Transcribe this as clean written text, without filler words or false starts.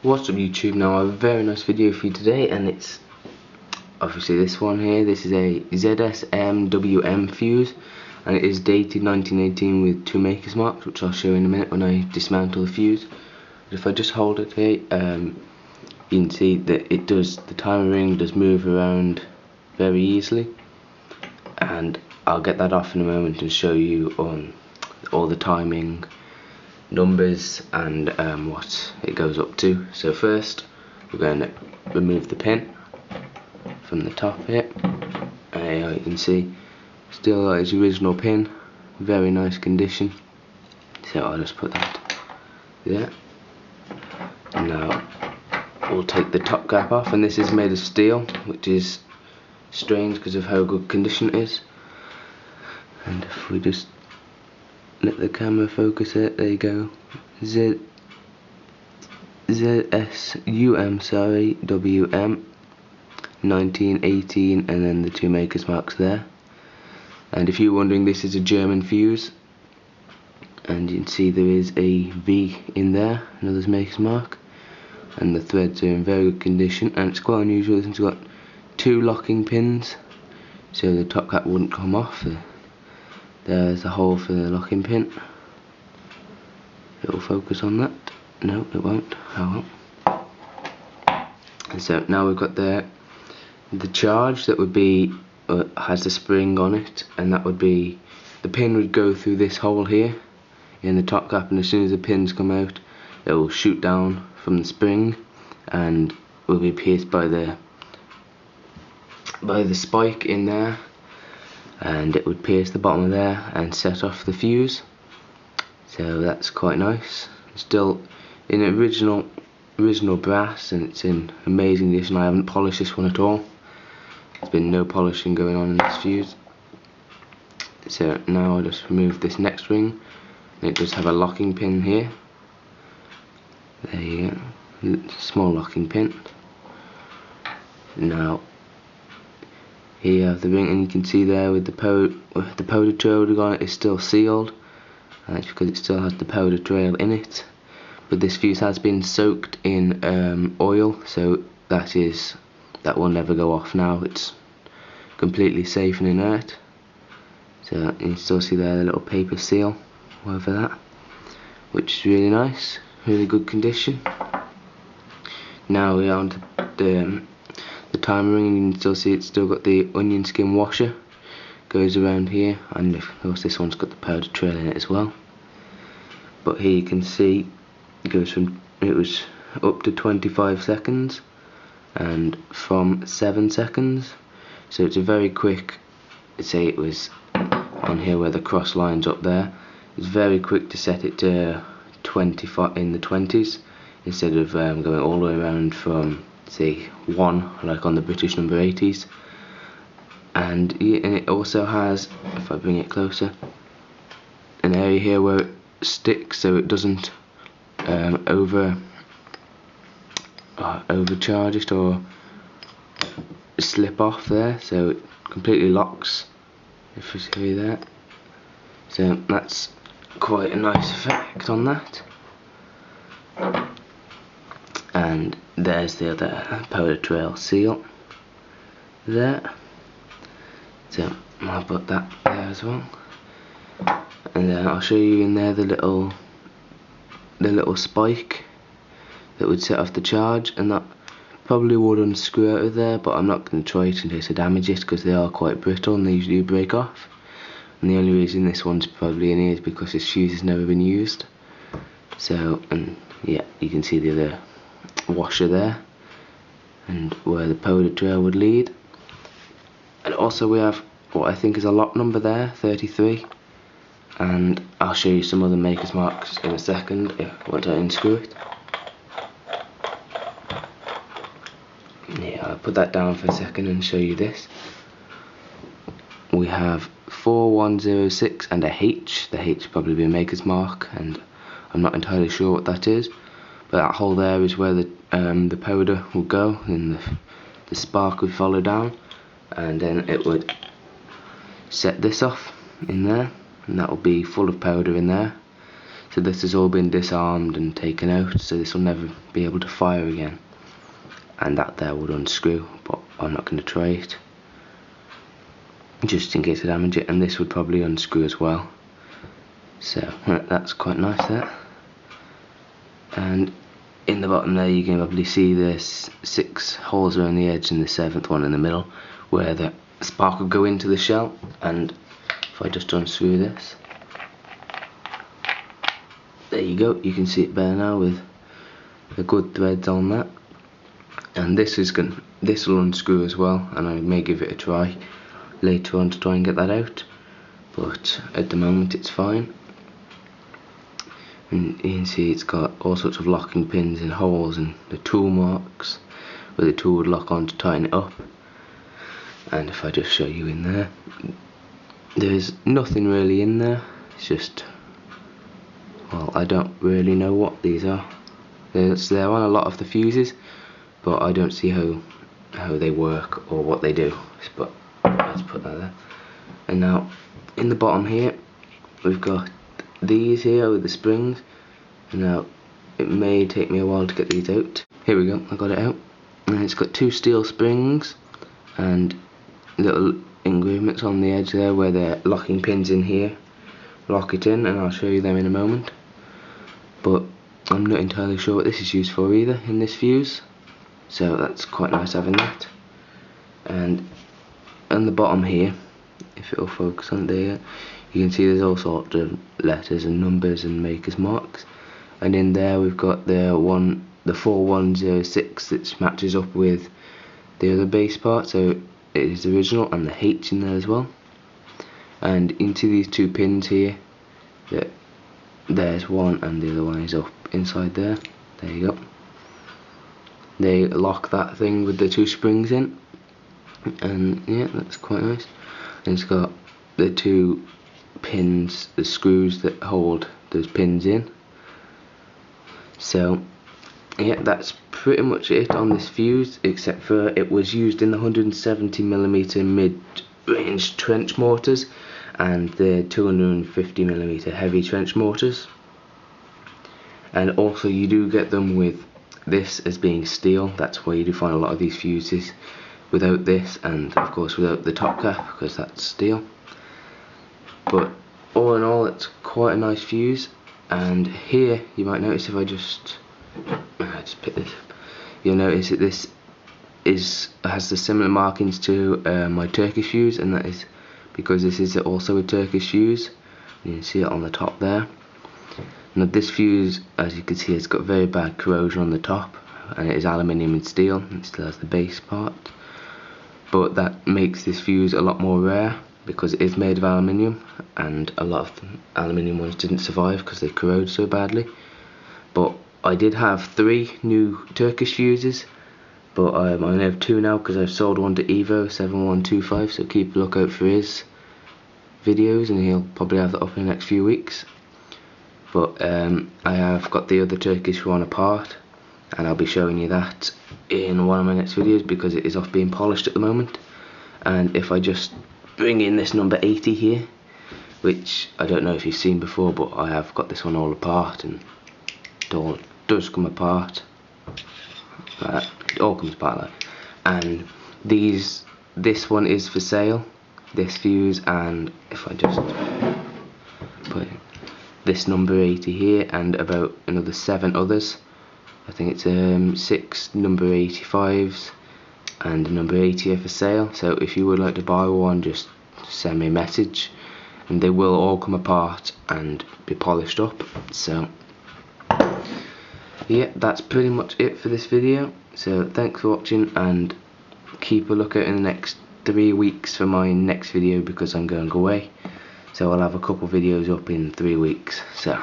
What's up YouTube? Now I have a very nice video for you today, and it's obviously this one here. This is a Z.s.u.m WW1 fuse, and it is dated 1918 with 2 makers marks, which I'll show in a minute when I dismantle the fuse. But if I just hold it here, you can see that the timer ring does move around very easily, and I'll get that off in a moment and show you on all the timing numbers and what it goes up to. So first we're going to remove the pin from the top here, and you can see still its original pin, very nice condition. So I'll just put that there, and now we'll take the top cap off, and this is made of steel, which is strange because of how good condition it is. And if we just let the camera focus it, there you go. Z.s.u.m, sorry, WM 1918, and then the 2 makers marks there. And if you're wondering, this is a German fuse, and you can see there is a V in there, another makers mark, and the threads are in very good condition, and it's quite unusual since it's got 2 locking pins, so the top cap wouldn't come off. There's a hole for the locking pin. It will focus on that. No, it won't. Oh well. And so now we've got the charge that would be has the spring on it, and that would be, the pin would go through this hole here in the top cap, and as soon as the pins come out, it will shoot down from the spring and will be pierced by the spike in there, and it would pierce the bottom of there and set off the fuse. So that's quite nice. It's still in original brass, and it's in amazing condition. I haven't polished this one at all. There's been no polishing going on in this fuse. So now I'll just remove this next ring, and it does have a locking pin here. There you go, small locking pin. Now here you have the ring, and you can see there with the powder trail on it is still sealed. That's because it still has the powder trail in it. But this fuse has been soaked in oil, so that will never go off now. It's completely safe and inert. So you can still see there the little paper seal over that, which is really nice, really good condition. Now we're on to the timer ring, and you can still see it's still got the onion skin washer, goes around here, and of course this one's got the powder trail in it as well. But here you can see it goes from, it was up to 25 seconds and from 7 seconds, so it's a very quick, say it was on here where the cross lines up there, it's very quick to set it to 25 in the 20s instead of going all the way around from, say, 1 like on the British number 80s. And it also has, if I bring it closer, an area here where it sticks so it doesn't overcharge it or slip off there, so it completely locks, if you see that. So that's quite a nice effect on that. And there's the other powder trail seal there, so I'll put that there as well. And then I'll show you in there the little spike that would set off the charge, and that probably would unscrew out of there, but I'm not going to try it in case I damage it, because they are quite brittle and they usually break off. And the only reason this one's probably in here is because this fuse has never been used. So, and yeah, you can see the other washer there, and where the powder trail would lead. And also we have what I think is a lot number there, 33. And I'll show you some other makers marks in a second once I unscrew it. Yeah, I'll put that down for a second and show you this. We have 4106 and a H. The H probably be a maker's mark, and I'm not entirely sure what that is. But that hole there is where the powder will go, and the spark would follow down, and then it would set this off in there, and that will be full of powder in there. So this has all been disarmed and taken out, so this will never be able to fire again. And that there would unscrew, but I'm not going to try it, just in case I damage it. And this would probably unscrew as well. So that's quite nice there. And in the bottom there you can probably see there's 6 holes around the edge and the 7th one in the middle where the spark would go into the shell. And if I just unscrew this, there you go, you can see it better now with the good threads on that. And this will unscrew as well, and I may give it a try later on to try and get that out, but at the moment it's fine. And you can see it's got all sorts of locking pins and holes and the tool marks where the tool would lock on to tighten it up. And if I just show you in there, there's nothing really in there. It's just, well, I don't really know what these are. They're on a lot of the fuses, but I don't see how they work or what they do. But let's put that there. And now in the bottom here we've got these here with the springs. And now it may take me a while to get these out. Here we go, I got it out. And it's got 2 steel springs and little engravements on the edge there where the locking pins in here lock it in, and I'll show you them in a moment. But I'm not entirely sure what this is used for either in this fuse, so that's quite nice having that. And on the bottom here, if it'll focus on there, you can see there's all sorts of letters and numbers and makers marks. And in there we've got the 4106 that matches up with the other base part, so it is original, and the H in there as well. And into these 2 pins here, there's one and the other one is up inside there. There you go. They lock that thing with the 2 springs in, and yeah, that's quite nice. And it's got the 2 pins, the screws that hold those pins in. So yeah, that's pretty much it on this fuse, except for it was used in the 170mm mid-range trench mortars and the 250mm heavy trench mortars. And also you do get them with this as being steel. That's where you do find a lot of these fuses without this, and of course without the top cap, because that's steel. But all in all, it's quite a nice fuse. And here you might notice, if I just pick this up, you'll notice that this has the similar markings to my Turkish fuse, and that is because this is also a Turkish fuse. You can see it on the top there. Now this fuse, as you can see, it's got very bad corrosion on the top, and it is aluminium and steel. It still has the base part, but that makes this fuse a lot more rare because it is made of aluminium, and a lot of the aluminium ones didn't survive because they corrode so badly. But I did have 3 new Turkish fuses, but I only have 2 now because I've sold one to Evo7125, so keep a lookout for his videos, and he'll probably have that up in the next few weeks. But I have got the other Turkish one apart, and I'll be showing you that in one of my next videos because it is off being polished at the moment. And if I just bring in this number 80 here, which I don't know if you've seen before, but I have got this one all apart, and it all does come apart. It all comes apart like. And this one is for sale, this fuse, and if I just put this number 80 here and about another 7 others, I think it's 6 number 85s and number 80 are for sale. So if you would like to buy one, just send me a message, and they will all come apart and be polished up. So yeah, that's pretty much it for this video. So thanks for watching, and keep a lookout in the next 3 weeks for my next video because I'm going away. So I'll have a couple videos up in 3 weeks. So